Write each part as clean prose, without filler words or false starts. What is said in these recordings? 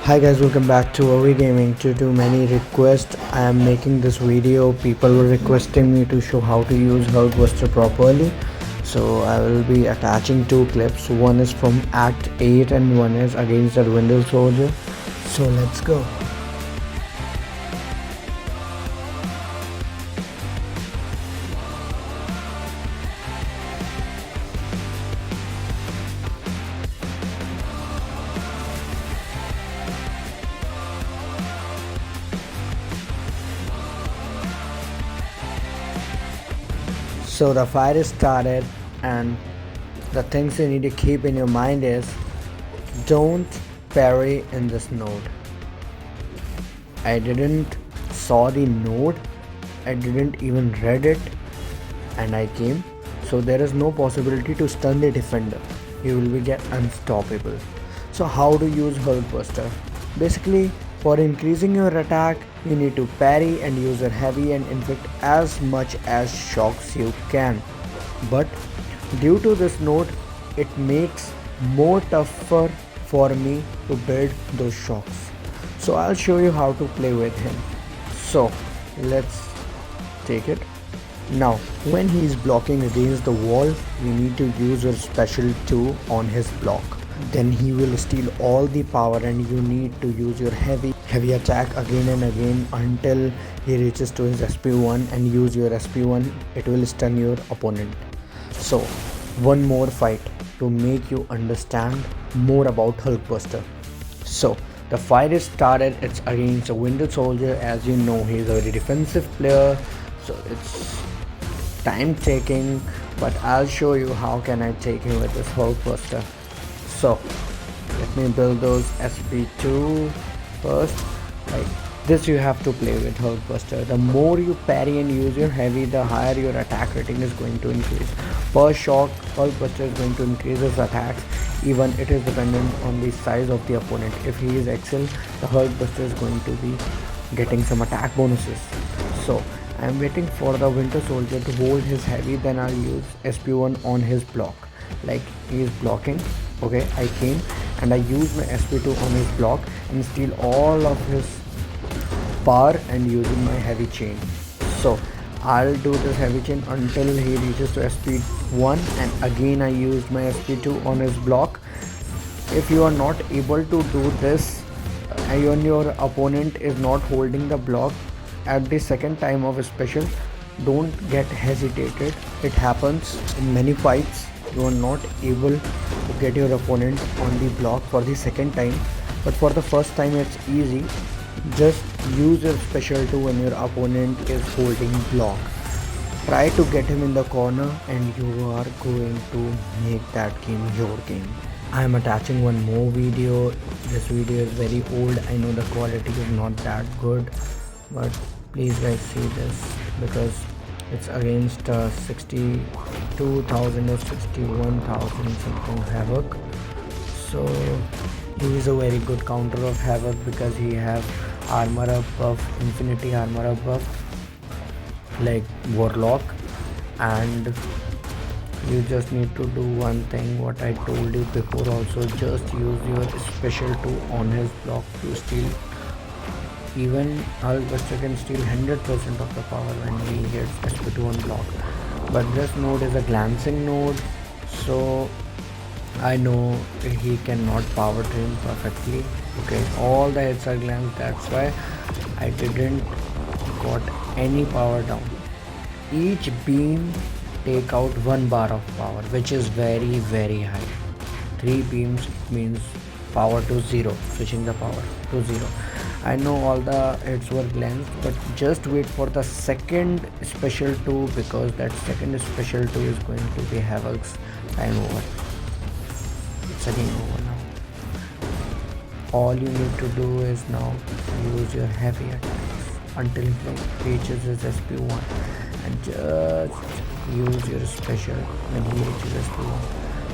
Hi guys, welcome back to OV Gaming. Due to many requests, I am making this video. People were requesting me to show how to use BUSTER properly. So I will be attaching two clips. One is from Act 8 and one is against the Windows Soldier. So let's go. So the fight is started, and the things you need to keep in your mind is don't parry in this node. I didn't saw the node, I didn't even read it, and I came. So there is no possibility to stun the defender. You will be get unstoppable. So how to use BUSTER? Basically, for increasing your attack, you need to parry and use your heavy and inflict as much as shocks you can. But due to this node, it makes more tougher for me to build those shocks. So I'll show you how to play with him. So let's take it. Now when he is blocking against the wall, you need to use your special 2 on his block. Then he will steal all the power and you need to use your heavy attack again and again until he reaches to his SP1 and use your SP1. It will stun your opponent. So one more fight to make you understand more about BUSTER. So the fight is started. It's against a Windows Soldier. As you know, he is a very defensive player, so it's time taking, but I'll show you how can I take him with this BUSTER. So let me build those SP2 first. Like this you have to play with BUSTER. The more you parry and use your heavy, the higher your attack rating is going to increase. Per shock, BUSTER is going to increase his attacks. Even it is dependent on the size of the opponent. If he is XL, the BUSTER is going to be getting some attack bonuses. So I am waiting for the Winter Soldier to hold his heavy, then I'll use SP1 on his block. Like he is blocking. Okay, I came and I used my SP2 on his block and steal all of his power and using my heavy chain. So I'll do this heavy chain until he reaches to SP1 and again I used my SP2 on his block. If you are not able to do this and your opponent is not holding the block at the second time of a special, don't get hesitated. It happens in many fights. You are not able to get your opponent on the block for the second time, but for the first time it's easy. Just use your special 2 when your opponent is holding block. Try to get him in the corner and you are going to make that game your game. I am attaching one more video. This video is very old. I know the quality is not that good, but please guys see this because it's against 62,000 or 61,000 something Havoc. So he is a very good counter of Havoc because he have armor up buff, infinity armor up buff like Warlock, and you just need to do one thing what I told you before also. Just use your special 2 on his block to steal. Even BUSTER can steal 100% of the power when he hits SP2 on block. But this node is a glancing node, so I know he cannot power drain perfectly. Okay, all the hits are glance, that's why I didn't got any power down. Each beam take out 1 bar of power, which is very high. 3 beams means power to 0, switching the power to 0. I know all the hits were glanced, but just wait for the second special 2 because that second special 2 is going to be Havoc's time over. It's a game over now. All you need to do is now use your heavy attacks until he reaches his SP1 and just use your special when he reaches SP1.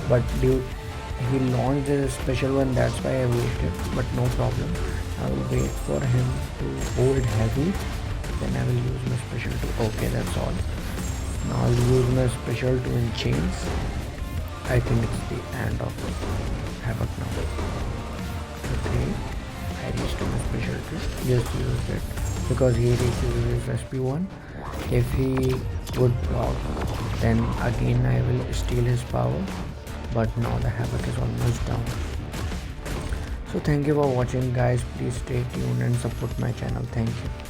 But dude, he launched his special one, that's why I waited, but no problem. I will wait for him to hold heavy, then I will use my special 2. Okay, that's all. Now I'll use my special 2 in chains. I think it's the end of Havoc now. Okay, I reached my specialty. Just use it because he reaches his SP1. If he would block, then again I will steal his power. But now the havoc is almost down. So thank you for watching, guys. Please stay tuned and support my channel. Thank you.